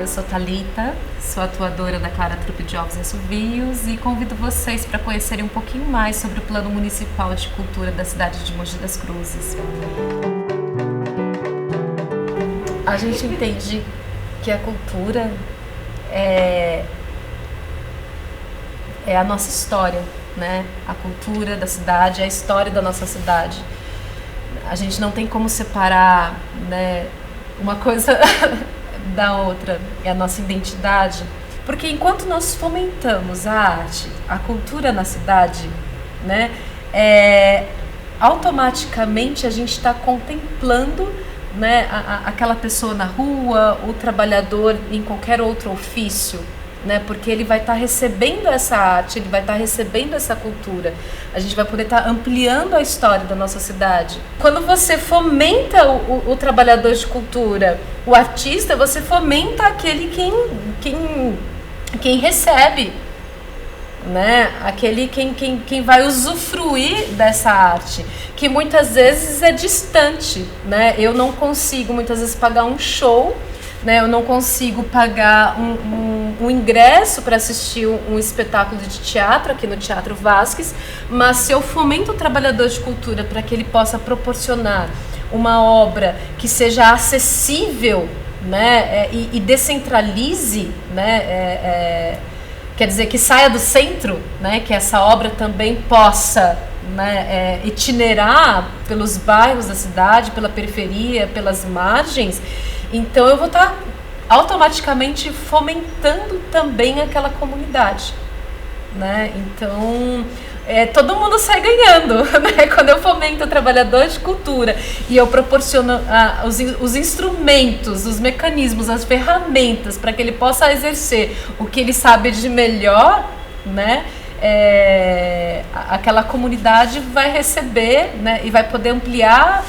sou Thalita, sou atuadora da Clara Trupe de Ovos e Assovios e convido vocês para conhecerem um pouquinho mais sobre o Plano Municipal de Cultura da cidade de Mogi das Cruzes. A gente entende que a cultura é a nossa história, né? A cultura da cidade é a história da nossa cidade. A gente não tem como separar, né, uma coisa da outra, é a nossa identidade. Porque enquanto nós fomentamos a arte, a cultura na cidade, né, automaticamente a gente está contemplando, né, aquela pessoa na rua, o trabalhador em qualquer outro ofício, né, porque ele vai estar recebendo essa arte, ele vai estar recebendo essa cultura. A gente vai poder estar ampliando a história da nossa cidade. Quando você fomenta o trabalhador de cultura, o artista, você fomenta aquele quem recebe, né? Aquele quem vai usufruir dessa arte, que muitas vezes é distante, né? Eu não consigo muitas vezes pagar um show, né? Eu não consigo pagar um ingresso para assistir um espetáculo de teatro aqui no Teatro Vasques, mas se eu fomento o trabalhador de cultura para que ele possa proporcionar uma obra que seja acessível, né? E descentralize, né? Quer dizer, que saia do centro, né? Que essa obra também possa, né, itinerar pelos bairros da cidade, pela periferia, pelas margens. Então eu vou estar automaticamente fomentando também aquela comunidade, né? Então todo mundo sai ganhando, né? Quando eu fomento o trabalhador de cultura e eu proporciono os instrumentos, os mecanismos, as ferramentas para que ele possa exercer o que ele sabe de melhor, né? Aquela comunidade vai receber, né? E vai poder ampliar.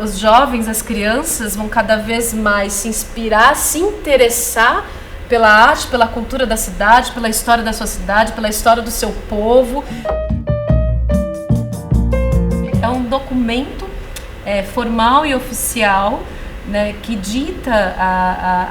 Os jovens, as crianças vão cada vez mais se inspirar, se interessar pela arte, pela cultura da cidade, pela história da sua cidade, pela história do seu povo. É um documento formal e oficial, né, que dita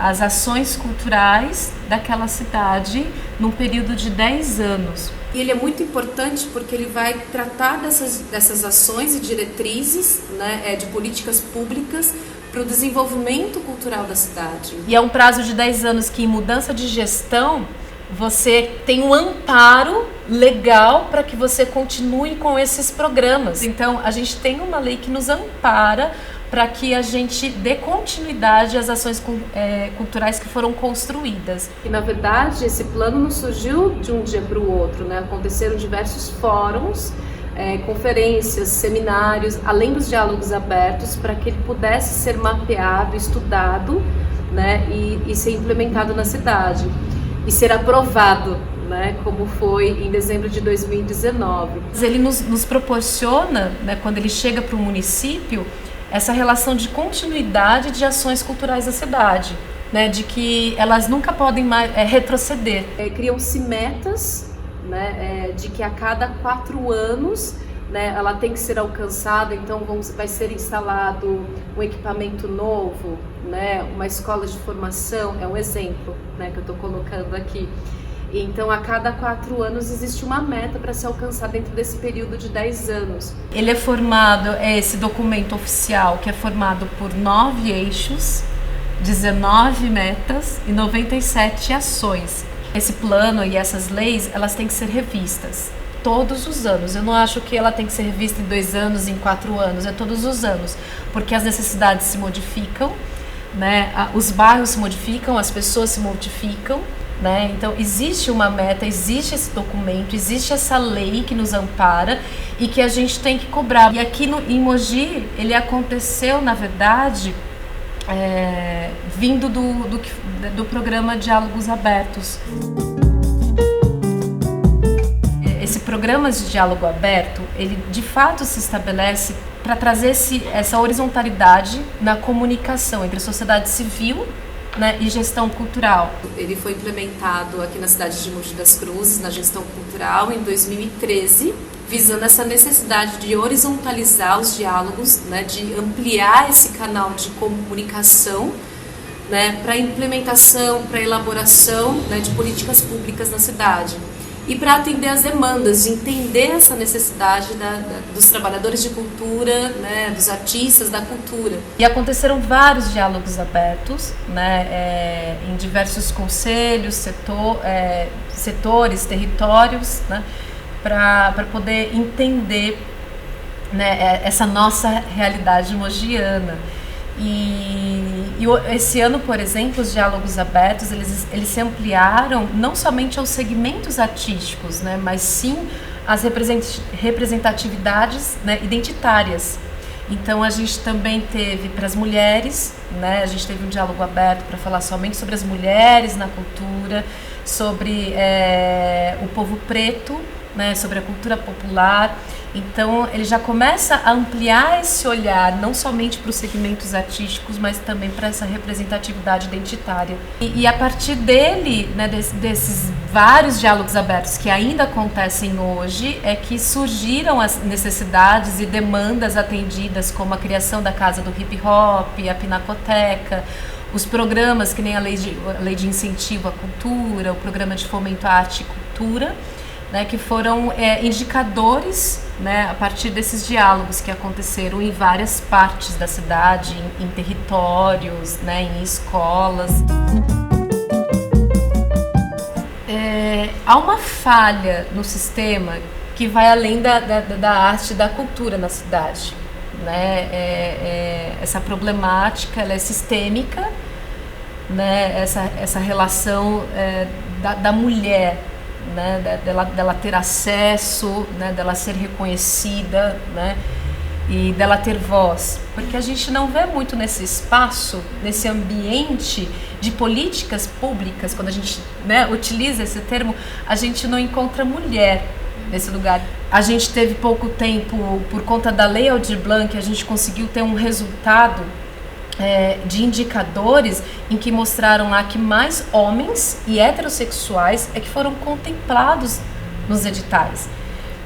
as ações culturais daquela cidade num período de 10 anos. E ele é muito importante porque ele vai tratar dessas ações e diretrizes, né, de políticas públicas para o desenvolvimento cultural da cidade. E é um prazo de 10 anos que, em mudança de gestão, você tem um amparo legal para que você continue com esses programas. Então, a gente tem uma lei que nos ampara para que a gente dê continuidade às ações culturais que foram construídas. E, na verdade, esse plano não surgiu de um dia para o outro, né? Aconteceram diversos fóruns, conferências, seminários, além dos diálogos abertos, para que ele pudesse ser mapeado, estudado, né? E ser implementado na cidade. E ser aprovado, né, como foi em dezembro de 2019. Ele nos proporciona, né, quando ele chega para o município, essa relação de continuidade de ações culturais da cidade, né, de que elas nunca podem mais retroceder. Criam-se metas, né, de que a cada 4 anos, né, ela tem que ser alcançada. Então vai ser instalado um equipamento novo, né, uma escola de formação, é um exemplo, né, que eu estou colocando aqui. Então, a cada 4 anos existe uma meta para ser alcançada dentro desse período de 10 anos. Ele é formado, esse documento oficial, que é formado por 9 eixos, 19 metas e 97 ações. Esse plano e essas leis, elas têm que ser revistas todos os anos. Eu não acho que ela tem que ser revista em 2 anos, em 4 anos, é todos os anos, porque as necessidades se modificam, né? Os bairros se modificam, as pessoas se modificam, né? Então existe uma meta, existe esse documento, existe essa lei que nos ampara e que a gente tem que cobrar. E aqui em Mogi, ele aconteceu, na verdade, vindo do programa Diálogos Abertos. Esse programa de diálogo aberto, ele de fato se estabelece para trazer essa horizontalidade na comunicação entre a sociedade civil, né, e gestão cultural. Ele foi implementado aqui na cidade de Mogi das Cruzes, na gestão cultural, em 2013, visando essa necessidade de horizontalizar os diálogos, né, de ampliar esse canal de comunicação, né, para a implementação, para a elaboração, né, de políticas públicas na cidade. E para atender as demandas, de entender essa necessidade dos trabalhadores de cultura, né, dos artistas da cultura. E aconteceram vários diálogos abertos, né, em diversos conselhos, setores, territórios, né, para poder entender, né, essa nossa realidade mogiana. E esse ano, por exemplo, os diálogos abertos, eles se ampliaram não somente aos segmentos artísticos, né, mas sim às representatividades, né, identitárias. Então a gente também teve para as mulheres, né, a gente teve um diálogo aberto para falar somente sobre as mulheres na cultura, sobre o povo preto, né, sobre a cultura popular. Então ele já começa a ampliar esse olhar não somente para os segmentos artísticos, mas também para essa representatividade identitária. E a partir dele, né, desses vários diálogos abertos que ainda acontecem hoje, é que surgiram as necessidades e demandas atendidas, como a criação da Casa do Hip Hop, a Pinacoteca, os programas que nem a lei de incentivo à cultura, o programa de fomento à arte e cultura, né, que foram indicadores, né, a partir desses diálogos que aconteceram em várias partes da cidade, em territórios, né, em escolas. Há uma falha no sistema que vai além da arte e da cultura na cidade, né? Essa problemática, ela é sistêmica, né? Essa relação da mulher, né, dela ter acesso, né, dela ser reconhecida, né, e dela ter voz, porque a gente não vê muito nesse espaço, nesse ambiente de políticas públicas, quando a gente, né, utiliza esse termo, a gente não encontra mulher nesse lugar. A gente teve pouco tempo, por conta da Lei Aldir Blanc, a gente conseguiu ter um resultado de indicadores em que mostraram lá que mais homens e heterossexuais que foram contemplados nos editais,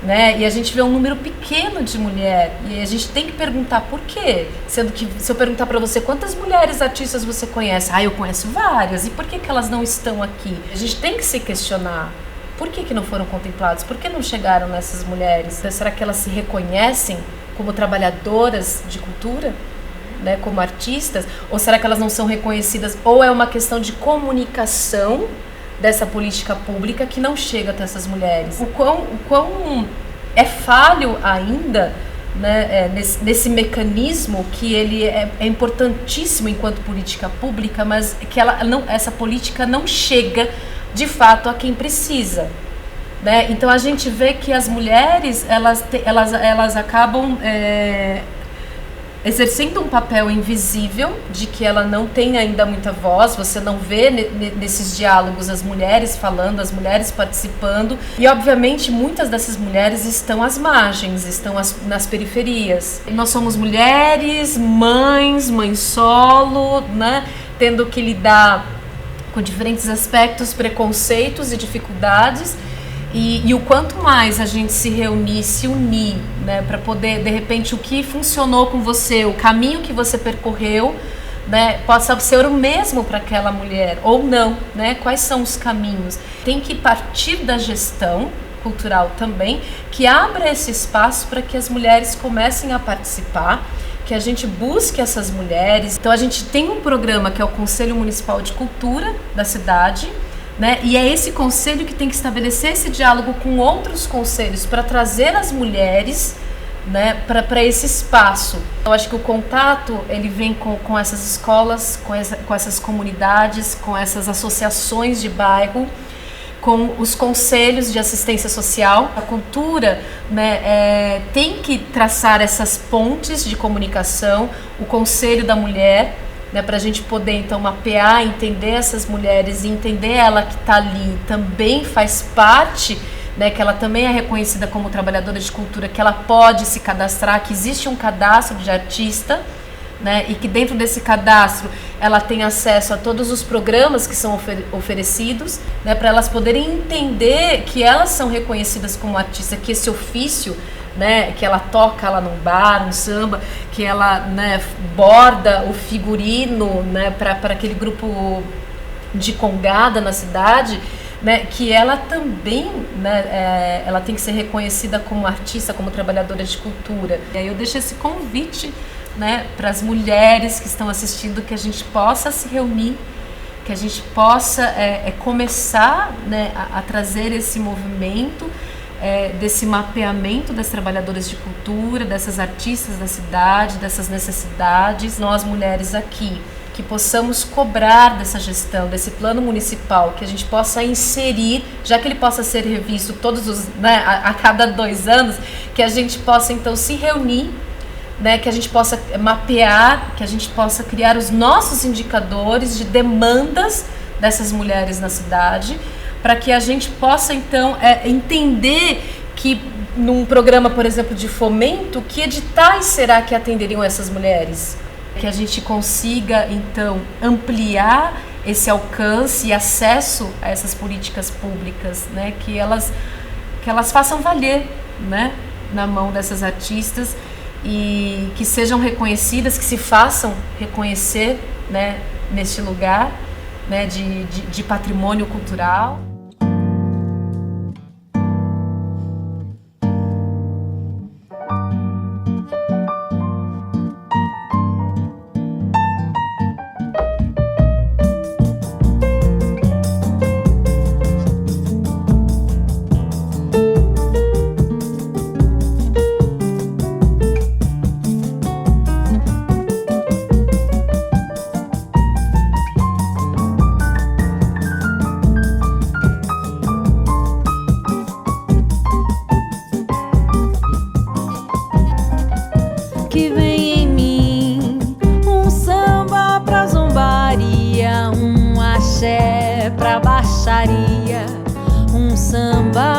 né? E a gente vê um número pequeno de mulher, e a gente tem que perguntar por quê, sendo que se eu perguntar para você quantas mulheres artistas você conhece, eu conheço várias, e por que elas não estão aqui? A gente tem que se questionar. Por que não foram contempladas? Por que não chegaram nessas mulheres? Será que elas se reconhecem como trabalhadoras de cultura? Né, como artistas, ou será que elas não são reconhecidas, ou é uma questão de comunicação dessa política pública que não chega até essas mulheres? O quão é falho ainda, né, nesse mecanismo que ele é importantíssimo enquanto política pública, mas que essa política não chega de fato a quem precisa. Né? Então a gente vê que as mulheres elas acabam exercendo um papel invisível, de que ela não tem ainda muita voz. Você não vê nesses diálogos as mulheres falando, as mulheres participando, e obviamente muitas dessas mulheres estão às margens, estão nas periferias. E nós somos mulheres, mães solo, né, tendo que lidar com diferentes aspectos, preconceitos e dificuldades. E o quanto mais a gente se reunir, se unir, né, para poder, de repente, o que funcionou com você, o caminho que você percorreu, né, possa ser o mesmo para aquela mulher, ou não, né? Quais são os caminhos? Tem que partir da gestão cultural também, que abra esse espaço para que as mulheres comecem a participar, que a gente busque essas mulheres. Então a gente tem um programa que é o Conselho Municipal de Cultura da cidade, né? E é esse conselho que tem que estabelecer esse diálogo com outros conselhos para trazer as mulheres, né, para esse espaço. Eu acho que o contato ele vem com essas escolas, com essas comunidades, com essas associações de bairro, com os conselhos de assistência social. A cultura, né, tem que traçar essas pontes de comunicação, o Conselho da Mulher, né, para a gente poder então mapear, entender essas mulheres e entender ela que está ali também faz parte, né, que ela também é reconhecida como trabalhadora de cultura, que ela pode se cadastrar, que existe um cadastro de artista, né, e que dentro desse cadastro ela tem acesso a todos os programas que são oferecidos, né, para elas poderem entender que elas são reconhecidas como artista, que esse ofício, né, que ela toca lá num bar, um samba, que ela, né, borda o figurino, né, para aquele grupo de congada na cidade, né, que ela também, né, ela tem que ser reconhecida como artista, como trabalhadora de cultura. E aí eu deixo esse convite, né, para as mulheres que estão assistindo, que a gente possa se reunir, que a gente possa começar, né, a trazer esse movimento, desse mapeamento das trabalhadoras de cultura, dessas artistas da cidade, dessas necessidades. Nós mulheres aqui, que possamos cobrar dessa gestão, desse plano municipal, que a gente possa inserir, já que ele possa ser revisto todos os, né, a cada 2 anos, que a gente possa então se reunir, né, que a gente possa mapear, que a gente possa criar os nossos indicadores de demandas dessas mulheres na cidade, para que a gente possa então entender que num programa, por exemplo, de fomento, que editais será que atenderiam essas mulheres? Que a gente consiga então ampliar esse alcance e acesso a essas políticas públicas, né, que elas façam valer, né, na mão dessas artistas, e que sejam reconhecidas, que se façam reconhecer, né, neste lugar, né, de patrimônio cultural. Que vem em mim um samba pra zombaria, um axé pra baixaria, um samba